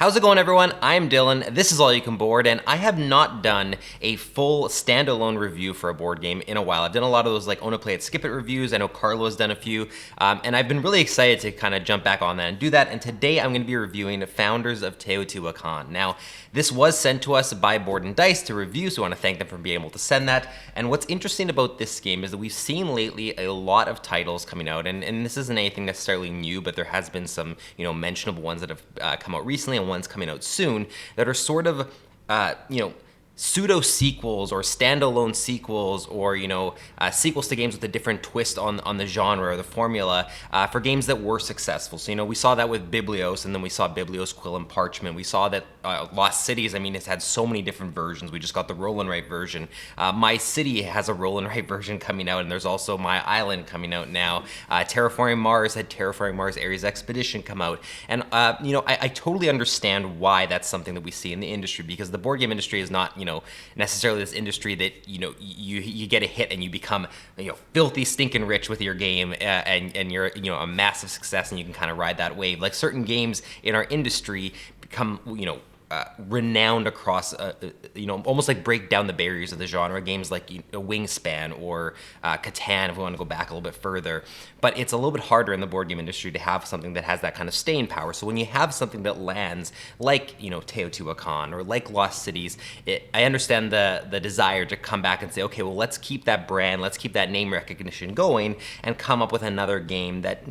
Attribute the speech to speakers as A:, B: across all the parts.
A: How's it going, everyone? I'm Dylan, this is All You Can Board, and I have not done a full standalone review for a board game in a while. I've done a lot of those like Own It, Play It, Skip It reviews. I know Carlo has done a few, and I've been really excited to kind of jump back on that and do that, and today I'm going to be reviewing the Founders of Teotihuacan. Now, this was sent to us by Board and Dice to review, so I want to thank them for being able to send that, and what's interesting about this game is that we've seen lately a lot of titles coming out, and this isn't anything necessarily new, but there has been some, mentionable ones that have come out recently, and ones coming out soon that are sort of, pseudo-sequels or standalone sequels or, sequels to games with a different twist on the genre or the formula for games that were successful. So, we saw that with Biblios, and then we saw Biblios, Quill, and Parchment. We saw that Lost Cities, it's had so many different versions. We just got the Roll and Write version. My City has a Roll and Write version coming out, and there's also My Island coming out now. Terraforming Mars had Terraforming Mars Ares Expedition come out. And, I totally understand why that's something that we see in the industry, because the board game industry is not, necessarily this industry that, you get a hit and you become, filthy stinking rich with your game and you're, a massive success and you can kind of ride that wave. Like certain games in our industry become, renowned across, almost like break down the barriers of the genre. Games like Wingspan or Catan, if we want to go back a little bit further. But it's a little bit harder in the board game industry to have something that has that kind of staying power. So when you have something that lands like, Teotihuacan or like Lost Cities, I understand the desire to come back and say, okay, well, let's keep that brand, let's keep that name recognition going and come up with another game that,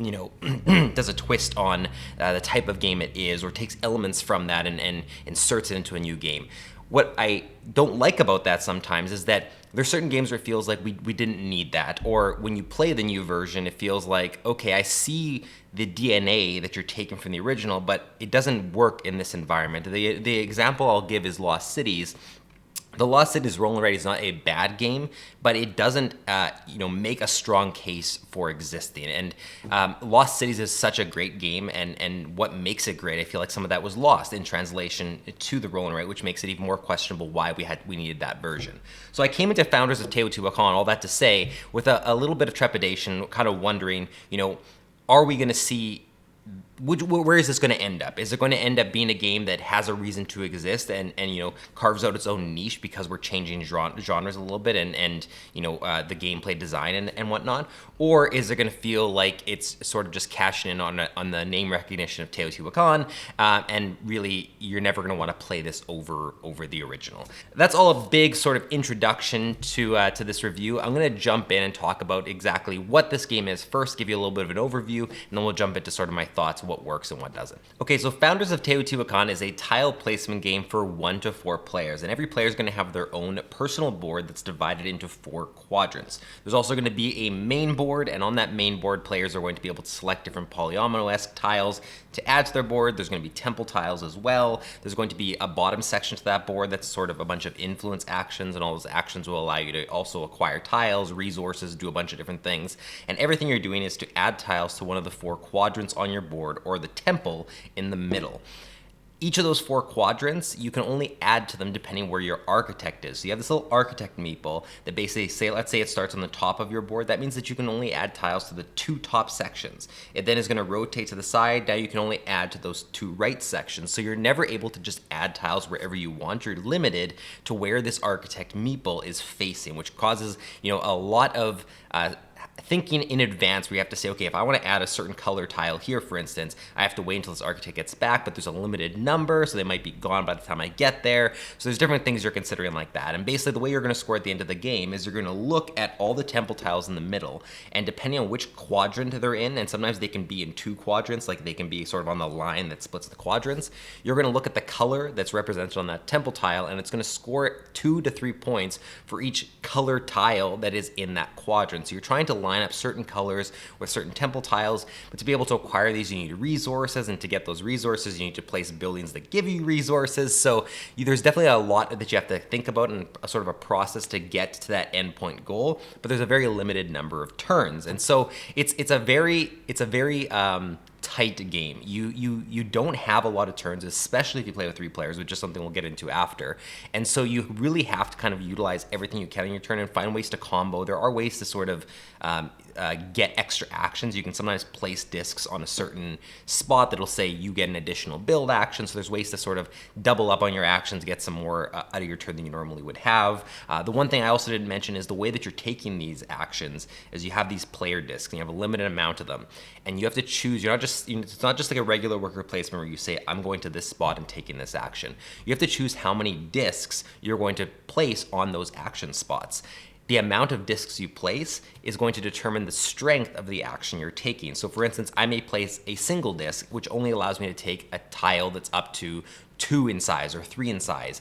A: does a twist on the type of game it is or takes elements from that and inserts it into a new game. What I don't like about that sometimes is that there's certain games where it feels like we didn't need that, or when you play the new version, it feels like, okay, I see the DNA that you're taking from the original, but it doesn't work in this environment. The example I'll give is Lost Cities. The Lost Cities Roll and Write is not a bad game, but it doesn't, make a strong case for existing. And Lost Cities is such a great game, and what makes it great, I feel like some of that was lost in translation to the Roll and Write, which makes it even more questionable why we needed that version. So I came into Founders of Teotihuacan, all that to say, with a little bit of trepidation, kind of wondering, are we going to see? Where is this going to end up? Is it going to end up being a game that has a reason to exist and carves out its own niche because we're changing genres a little bit and the gameplay design and whatnot? Or is it going to feel like it's sort of just cashing in on the name recognition of Teotihuacan and really you're never going to want to play this over the original? That's all a big sort of introduction to this review. I'm going to jump in and talk about exactly what this game is first, give you a little bit of an overview, and then we'll jump into sort of my thoughts, what works and what doesn't. Okay, so Founders of Teotihuacan is a tile placement game for 1 to 4 players, and every player is going to have their own personal board that's divided into 4 quadrants. There's also going to be a main board, and on that main board, players are going to be able to select different polyomino-esque tiles to add to their board. There's going to be temple tiles as well. There's going to be a bottom section to that board that's sort of a bunch of influence actions, and all those actions will allow you to also acquire tiles, resources, do a bunch of different things. And everything you're doing is to add tiles to one of the 4 quadrants on your board, or the temple in the middle. Each of those 4 quadrants, you can only add to them depending where your architect is. So you have this little architect meeple that basically, let's say it starts on the top of your board. That means that you can only add tiles to the 2 top sections. It then is going to rotate to the side. Now you can only add to those 2 right sections. So you're never able to just add tiles wherever you want. You're limited to where this architect meeple is facing, which causes, a lot of thinking in advance, where you have to say, okay, if I want to add a certain color tile here, for instance, I have to wait until this architect gets back, but there's a limited number, so they might be gone by the time I get there. So there's different things you're considering like that. And basically the way you're going to score at the end of the game is you're going to look at all the temple tiles in the middle, and depending on which quadrant they're in, and sometimes they can be in 2 quadrants, like they can be sort of on the line that splits the quadrants, you're going to look at the color that's represented on that temple tile, and it's going to score 2 to 3 points for each color tile that is in that quadrant. So you're trying to line up certain colors with certain temple tiles, but to be able to acquire these, you need resources, and to get those resources, you need to place buildings that give you resources. So there's definitely a lot that you have to think about and a sort of a process to get to that endpoint goal, but there's a very limited number of turns. And so it's a very tight game. You don't have a lot of turns, especially if you play with 3 players, which is something we'll get into after. And so you really have to kind of utilize everything you can in your turn and find ways to combo. There are ways to sort of get extra actions. You can sometimes place discs on a certain spot that'll say you get an additional build action. So there's ways to sort of double up on your actions, get some more out of your turn than you normally would have. The one thing I also didn't mention is the way that you're taking these actions is you have these player discs and you have a limited amount of them, and you have to choose. You're not just, it's not just like a regular worker placement where you say, I'm going to this spot and taking this action. You have to choose how many discs you're going to place on those action spots. The amount of discs you place is going to determine the strength of the action you're taking. So for instance, I may place a single disc, which only allows me to take a tile that's up to 2 in size or 3 in size.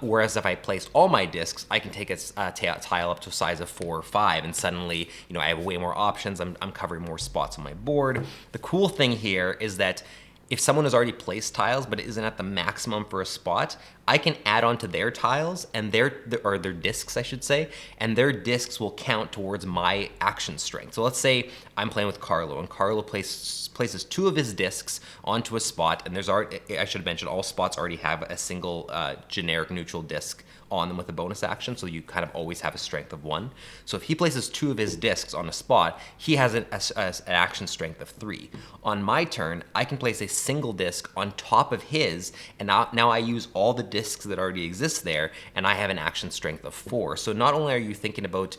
A: Whereas if I place all my discs, I can take a tile up to a size of 4 or 5, and suddenly, I have way more options. I'm covering more spots on my board. The cool thing here is that if someone has already placed tiles but isn't at the maximum for a spot, I can add on to their tiles and their discs, I should say, and their discs will count towards my action strength. So let's say I'm playing with Carlo, and Carlo places 2 of his discs onto a spot, and I should have mentioned, all spots already have a single generic neutral disc on them with a bonus action, so you kind of always have a strength of 1. So if he places 2 of his discs on a spot, he has an action strength of 3. On my turn, I can place a single disc on top of his, and now I use all the discs that already exist there, and I have an action strength of 4. So not only are you thinking about,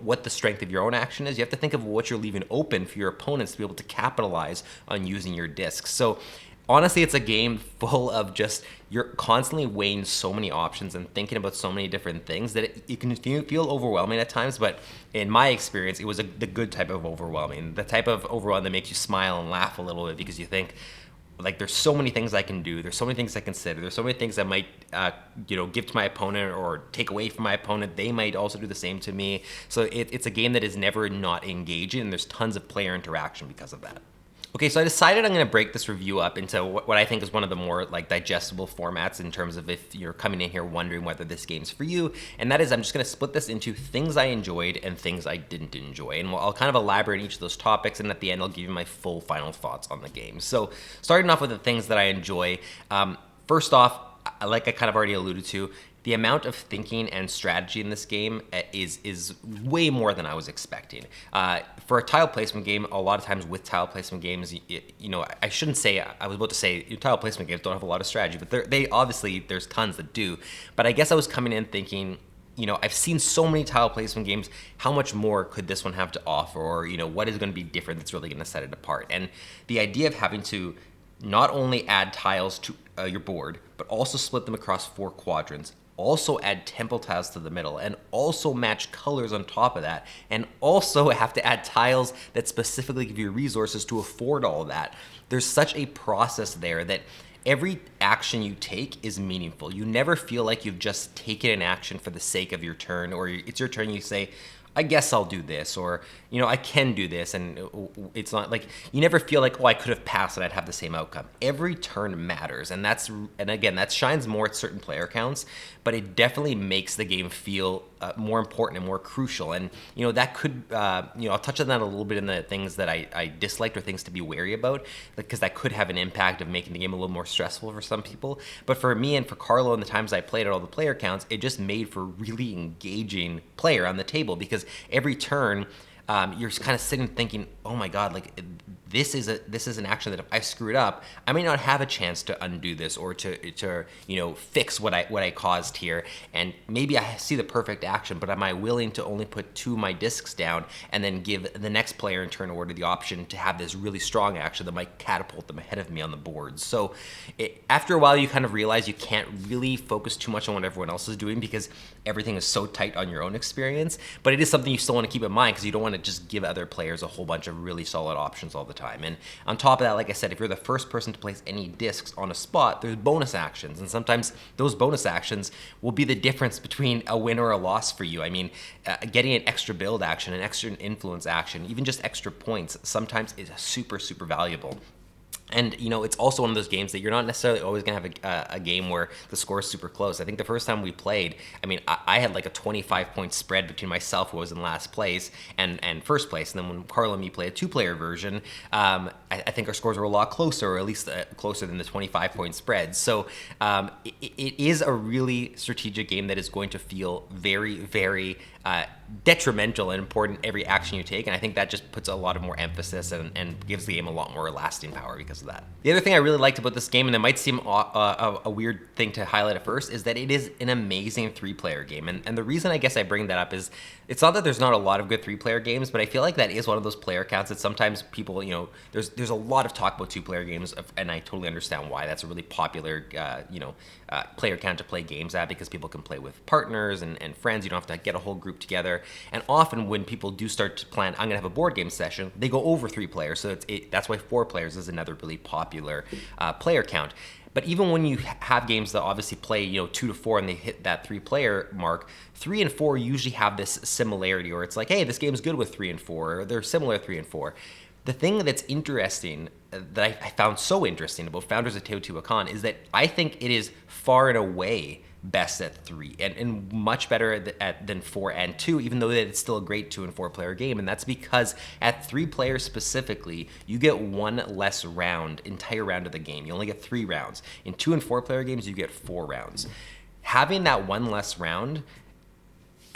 A: what the strength of your own action is, you have to think of what you're leaving open for your opponents to be able to capitalize on using your discs. So honestly, it's a game full of just, you're constantly weighing so many options and thinking about so many different things that it can feel overwhelming at times. But in my experience, it was the good type of overwhelming, the type of overwhelming that makes you smile and laugh a little bit, because you think, like, there's so many things I can do. There's so many things I consider. There's so many things I might, give to my opponent or take away from my opponent. They might also do the same to me. So it's a game that is never not engaging, and there's tons of player interaction because of that. Okay, so I decided I'm going to break this review up into what I think is one of the more digestible formats in terms of if you're coming in here wondering whether this game's for you, and that is I'm just going to split this into things I enjoyed and things I didn't enjoy, and I'll kind of elaborate on each of those topics, and at the end I'll give you my full final thoughts on the game. So starting off with the things that I enjoy, first off, like I kind of already alluded to, the amount of thinking and strategy in this game is way more than I was expecting. For a tile placement game, a lot of times with tile placement games, I shouldn't say, I was about to say tile placement games don't have a lot of strategy, but they obviously, there's tons that do. But I guess I was coming in thinking, I've seen so many tile placement games, how much more could this one have to offer? Or, what is going to be different that's really going to set it apart? And the idea of having to not only add tiles to your board, but also split them across 4 quadrants, also add temple tiles to the middle, and also match colors on top of that, and also have to add tiles that specifically give you resources to afford all of that. There's such a process there that every action you take is meaningful. You never feel like you've just taken an action for the sake of your turn, or it's your turn, you say, I guess I'll do this, or, I can do this, and it's not like, you never feel like, I could have passed and I'd have the same outcome. Every turn matters, and again, that shines more at certain player counts, but it definitely makes the game feel more important and more crucial. And, that could, I'll touch on that a little bit in the things that I disliked or things to be wary about, because that could have an impact of making the game a little more stressful for some people. But for me and for Carlo and the times I played at all the player counts, it just made for really engaging player on the table, because every turn, you're kind of sitting thinking, oh my God, this is an action that if I screw it up, I may not have a chance to undo this or to fix what I caused here. And maybe I see the perfect action, but am I willing to only put 2 of my discs down and then give the next player in turn order the option to have this really strong action that might catapult them ahead of me on the board? So after a while, you kind of realize you can't really focus too much on what everyone else is doing, because everything is so tight on your own experience. But it is something you still want to keep in mind, because you don't want to just give other players a whole bunch of really solid options all the time. And on top of that, like I said, if you're the first person to place any discs on a spot, there's bonus actions, and sometimes those bonus actions will be the difference between a win or a loss for you. I mean, getting an extra build action, an extra influence action, even just extra points sometimes is super, super valuable. And, it's also one of those games that you're not necessarily always going to have a game where the score is super close. I think the first time we played, I had like a 25-point spread between myself, who was in last place, and first place. And then when Carlo and me played a 2-player version, I think our scores were a lot closer, or at least closer than the 25-point spread. So it is a really strategic game that is going to feel very, very detrimental and important every action you take, and I think that just puts a lot of more emphasis and gives the game a lot more lasting power because of that. The other thing I really liked about this game, and it might seem a weird thing to highlight at first, is that it is an amazing 3-player game. And the reason I guess I bring that up is it's not that there's not a lot of good 3-player games, but I feel like that is one of those player counts that sometimes people, there's a lot of talk about 2-player games, and I totally understand why. That's a really popular, player count to play games at, because people can play with partners and friends. You don't have to get a whole group together. And often when people do start to plan, I'm gonna have a board game session, they go over 3 players. So that's why 4 players is another really popular player count. But even when you have games that obviously play, 2 to 4 and they hit that 3-player mark, 3 and 4 usually have this similarity, or it's like, hey, this game's good with 3 and 4, or they're similar 3 and 4. The thing that's interesting, that I found so interesting about Founders of Teotihuacan, is that I think it is far and away best at 3 and much better than 4 and 2, even though it's still a great 2 and 4 player game. And that's because at 3 players specifically, you get 1 less entire round of the game. You only get 3 rounds. In 2 and 4 player games, you get 4 rounds. Having that 1 less round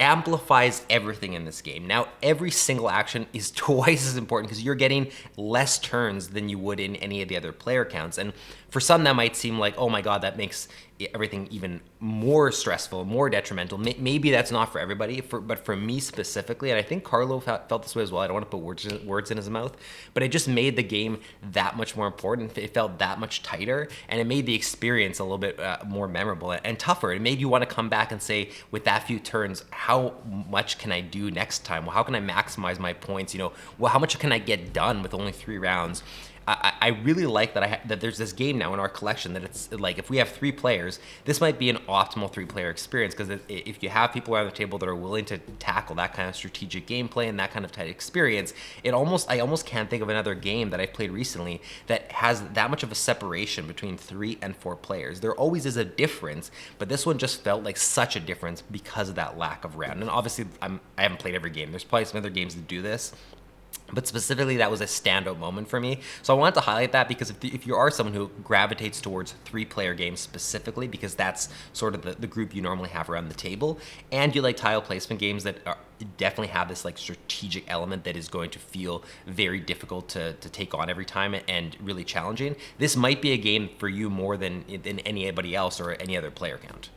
A: amplifies everything in this game. Now, every single action is twice as important because you're getting less turns than you would in any of the other player counts. And for some, that might seem like, oh my God, that makes everything even more stressful, more detrimental. Maybe that's not for everybody, but for me specifically, and I think Carlo felt this way as well. I don't want to put words in his mouth, but it just made the game that much more important. It felt that much tighter, and it made the experience a little bit more memorable and tougher. It made you want to come back and say, with that few turns, how much can I do next time? Well, how can I maximize my points? Well, how much can I get done with only 3 rounds? I really like that there's this game now in our collection that it's like, if we have 3 players, this might be an optimal 3-player experience, because if you have people around the table that are willing to tackle that kind of strategic gameplay and that kind of tight experience, I almost can't think of another game that I've played recently that has that much of a separation between 3 and 4 players. There always is a difference, but this one just felt like such a difference because of that lack of round. And obviously, I haven't played every game. There's probably some other games that do this, but specifically, that was a standout moment for me. So I wanted to highlight that, because if you are someone who gravitates towards 3-player games specifically, because that's sort of the group you normally have around the table, and you like tile placement games that definitely have this like strategic element that is going to feel very difficult to take on every time and really challenging, this might be a game for you more than anybody else or any other player count.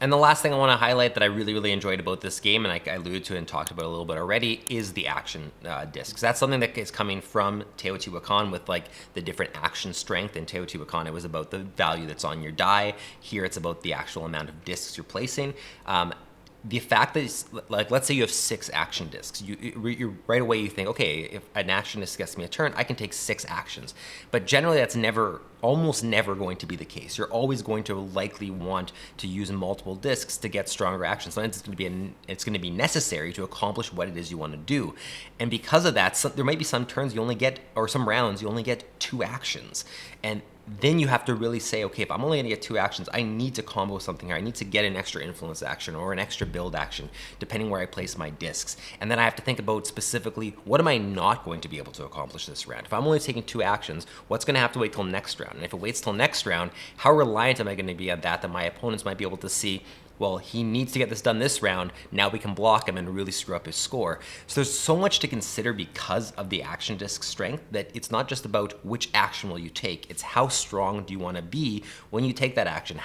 A: And the last thing I want to highlight that I really, really enjoyed about this game, and I alluded to and talked about a little bit already, is the action discs. That's something that is coming from Teotihuacan with like the different action strength. In Teotihuacan, it was about the value that's on your die. Here, it's about the actual amount of discs you're placing. The fact that it's, like, let's say you have 6 action discs, you right away you think, okay, if an action disc gets me a turn, I can take 6 actions. But generally, that's almost never going to be the case. You're always going to likely want to use multiple discs to get stronger actions. Sometimes it's going to be necessary to accomplish what it is you want to do. And because of that, there might be some turns you only get, or some rounds you only get 2 actions. And then you have to really say, okay, if I'm only going to get 2 actions, I need to combo something here. I need to get an extra influence action or an extra build action, depending where I place my discs. And then I have to think about specifically, what am I not going to be able to accomplish this round? If I'm only taking 2 actions, what's going to have to wait till next round? And if it waits till next round, how reliant am I going to be on that my opponents might be able to see, well, he needs to get this done this round, now we can block him and really screw up his score. So there's so much to consider because of the action disc strength, that it's not just about which action will you take, it's how strong do you want to be when you take that action.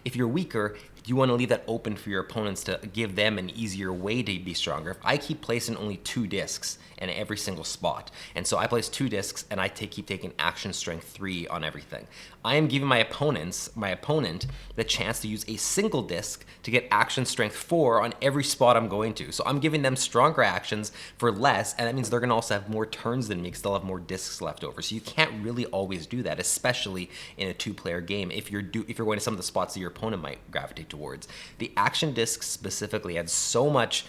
A: If you're weaker, you want to leave that open for your opponents to give them an easier way to be stronger. If I keep placing only 2 discs in every single spot, and so I place 2 discs and I keep taking action strength 3 on everything, I am giving my opponent the chance to use a single disc to get action strength 4 on every spot I'm going to. So I'm giving them stronger actions for less, and that means they're going to also have more turns than me because they'll have more discs left over. So you can't really always do that, especially in a 2-player game if you're going to some of the spots that your opponent might gravitate towards. The action discs specifically had so much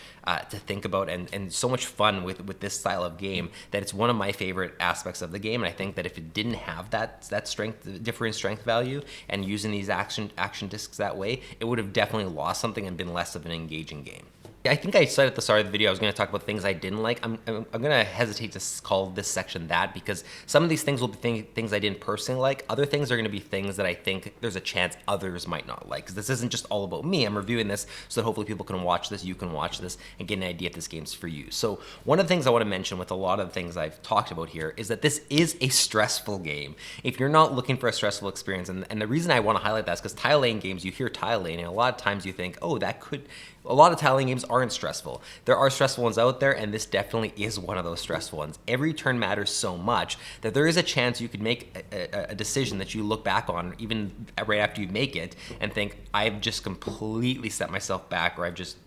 A: to think about and so much fun with this style of game that it's one of my favorite aspects of the game. And I think that if it didn't have that strength, different strength value, and using these action discs that way, it would have definitely lost something and been less of an engaging game. I think I said at the start of the video I was going to talk about things I didn't like. I'm going to hesitate to call this section that, because some of these things will be things I didn't personally like. Other things are going to be things that I think there's a chance others might not like. Because this isn't just all about me. I'm reviewing this so that hopefully people can watch this, you can watch this, and get an idea if this game's for you. So one of the things I want to mention with a lot of the things I've talked about here is that this is a stressful game. If you're not looking for a stressful experience, and the reason I want to highlight that is because tile laying games, you hear tile laying, and a lot of times you think, oh, that could... A lot of tiling games aren't stressful. There are stressful ones out there, and this definitely is one of those stressful ones. Every turn matters so much that there is a chance you could make a decision that you look back on even right after you make it and think, I've just completely set myself back, or I've just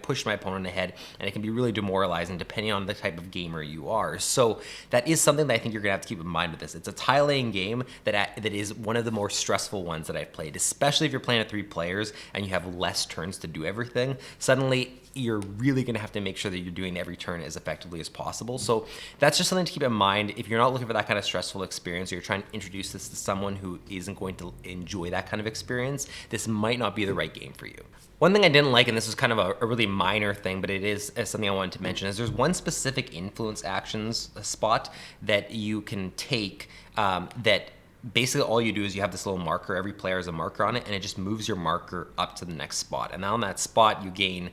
A: pushed my opponent ahead, and it can be really demoralizing depending on the type of gamer you are. So that is something that I think you're gonna have to keep in mind with this. It's a tile laying game that is one of the more stressful ones that I've played, especially if you're playing at 3 players and you have less turns to do everything. Suddenly you're really gonna have to make sure that you're doing every turn as effectively as possible. So that's just something to keep in mind. If you're not looking for that kind of stressful experience, or you're trying to introduce this to someone who isn't going to enjoy that kind of experience, this might not be the right game for you. One thing I didn't like, and this is kind of a really minor thing, but it is something I wanted to mention, is there's one specific influence actions spot that you can take that basically all you do is you have this little marker. Every player has a marker on it, and it just moves your marker up to the next spot. And on that spot, you gain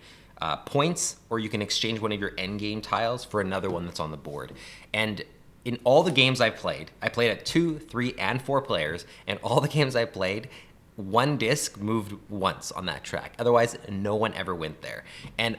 A: points, or you can exchange one of your end game tiles for another one that's on the board. And in all the games I played at 2, 3, and 4 players, and all the games I played, one disc moved once on that track. Otherwise, no one ever went there. And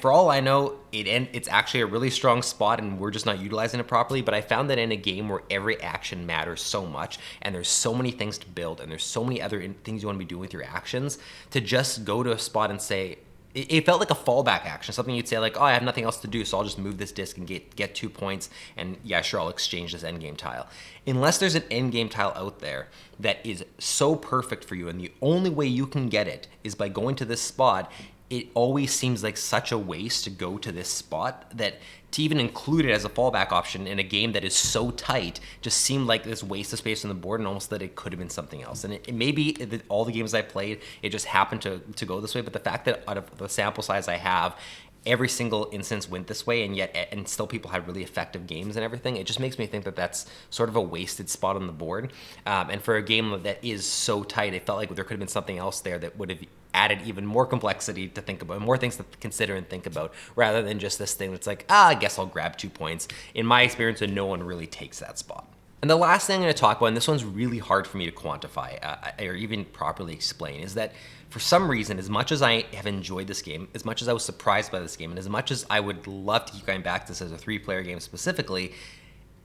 A: for all I know, it's actually a really strong spot, and we're just not utilizing it properly. But I found that in a game where every action matters so much, and there's so many things to build, and there's so many other things you want to be doing with your actions, to just go to a spot and say, it felt like a fallback action, something you'd say like, oh, I have nothing else to do, so I'll just move this disc and get 2 points, and yeah, sure, I'll exchange this endgame tile. Unless there's an endgame tile out there that is so perfect for you, and the only way you can get it is by going to this spot, it always seems like such a waste to go to this spot that to even include it as a fallback option in a game that is so tight just seemed like this waste of space on the board, and almost that it could have been something else. And it maybe all the games I played, it just happened to go this way, but the fact that out of the sample size I have, every single instance went this way, and still people had really effective games and everything, it just makes me think that that's sort of a wasted spot on the board. And for a game that is so tight, it felt like there could have been something else there that would have added even more complexity to think about, more things to consider and think about, rather than just this thing that's like, I guess I'll grab 2 points. In my experience, and no one really takes that spot. And the last thing I'm going to talk about, and this one's really hard for me to quantify or even properly explain, is that for some reason, as much as I have enjoyed this game, as much as I was surprised by this game, and as much as I would love to keep going back to this as a 3-player game specifically,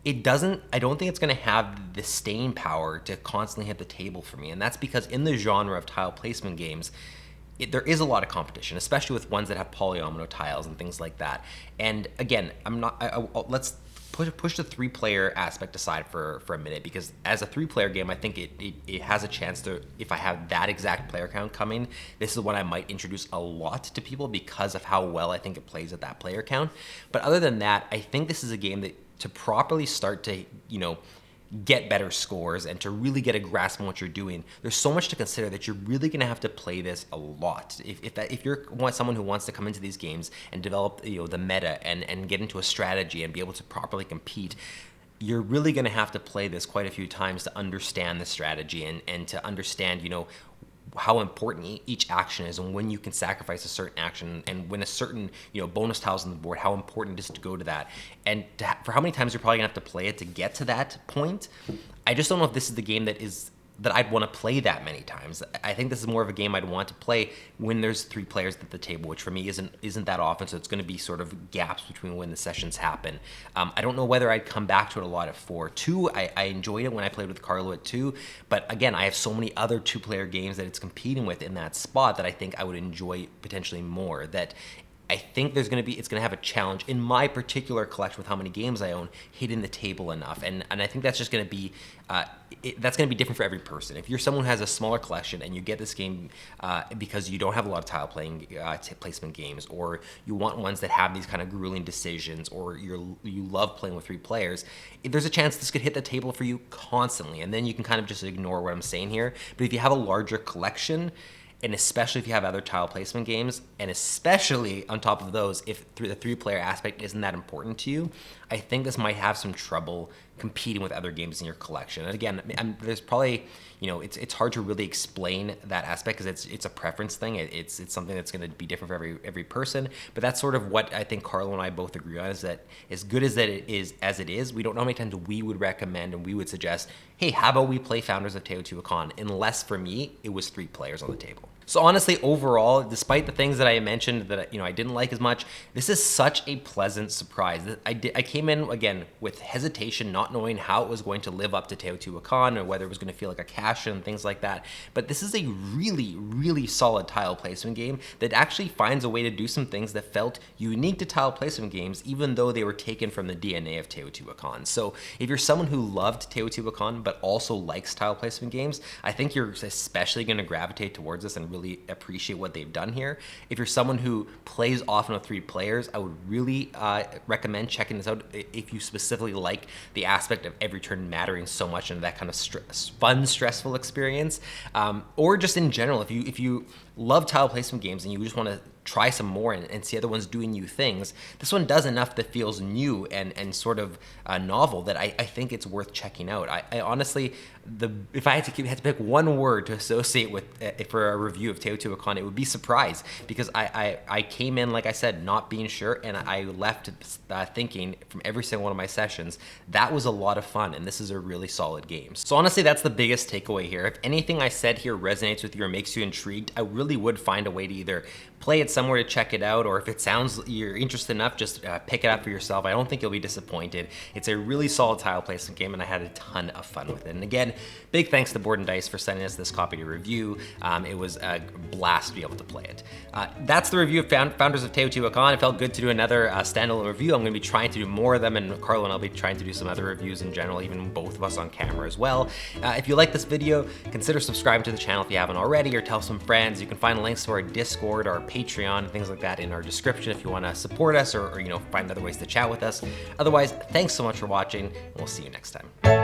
A: I don't think it's going to have the staying power to constantly hit the table for me. And that's because in the genre of tile placement games, there is a lot of competition, especially with ones that have polyomino tiles and things like that. And again, let's push the 3-player aspect aside for a minute, because as a 3-player game, I think it has a chance to, if I have that exact player count coming, this is one I might introduce a lot to people because of how well I think it plays at that player count. But other than that, I think this is a game that to properly start to, get better scores and to really get a grasp on what you're doing, there's so much to consider that you're really going to have to play this a lot. If you're someone who wants to come into these games and develop the meta and get into a strategy and be able to properly compete, you're really going to have to play this quite a few times to understand the strategy and to understand how important each action is, and when you can sacrifice a certain action, and when a certain bonus tiles on the board, how important it is to go to that, and for how many times you're probably gonna have to play it to get to that point. I just don't know if this is the game that I'd want to play that many times. I think this is more of a game I'd want to play when there's 3 players at the table, which for me isn't that often. So it's going to be sort of gaps between when the sessions happen. I don't know whether I'd come back to it a lot at 4. 2, I enjoyed it when I played with Carlo at 2, but again, I have so many other 2-player games that it's competing with in that spot that I think I would enjoy potentially more. That I think it's going to have a challenge in my particular collection with how many games I own, hitting the table enough, and I think that's just going to be that's going to be different for every person. If you're someone who has a smaller collection and you get this game because you don't have a lot of tile placement games, or you want ones that have these kind of grueling decisions, or you love playing with 3 players, there's a chance this could hit the table for you constantly, and then you can kind of just ignore what I'm saying here. But if you have a larger collection, and especially if you have other tile placement games, and especially on top of those, if the 3-player aspect isn't that important to you, I think this might have some trouble competing with other games in your collection. And again, there's probably, it's hard to really explain that aspect because it's a preference thing. It's something that's going to be different for every person. But that's sort of what I think Carlo and I both agree on, is that as good as it is, we don't know how many times we would recommend and we would suggest, hey, how about we play Founders of Teotihuacan? Unless for me, it was 3 players on the table. So honestly, overall, despite the things that I mentioned that I didn't like as much, this is such a pleasant surprise. I came in, again, with hesitation, not knowing how it was going to live up to Teotihuacan or whether it was going to feel like a cash-in and things like that. But this is a really, really solid tile placement game that actually finds a way to do some things that felt unique to tile placement games, even though they were taken from the DNA of Teotihuacan. So if you're someone who loved Teotihuacan but also likes tile placement games, I think you're especially going to gravitate towards this and really appreciate what they've done here. If you're someone who plays often with 3 players, I would really recommend checking this out if you specifically like the aspect of every turn mattering so much and that kind of fun, stressful experience. Or just in general, if you love tile placement games and you just want to try some more and see other ones doing new things, this one does enough that feels new and sort of novel that I think it's worth checking out. I honestly, if I had to pick one word to associate with for a review of Teotihuacan, it would be surprise, because I came in, like I said, not being sure, and I left thinking from every single one of my sessions, that was a lot of fun, and this is a really solid game. So honestly, that's the biggest takeaway here. If anything I said here resonates with you or makes you intrigued, I really would find a way to either play it somewhere to check it out, or if it sounds you're interested enough, just pick it up for yourself. I don't think you'll be disappointed. It's a really solid tile placement game, and I had a ton of fun with it. And again, big thanks to Board and Dice for sending us this copy to review. It was a blast to be able to play it. That's the review of Founders of Teotihuacan. It felt good to do another standalone review. I'm going to be trying to do more of them, and Carlo and I'll be trying to do some other reviews in general, even both of us on camera as well. If you like this video, consider subscribing to the channel if you haven't already, or tell some friends. You can find links to our Discord, our Patreon, things like that in our description if you want to support us or find other ways to chat with us. Otherwise, thanks so much for watching, and we'll see you next time.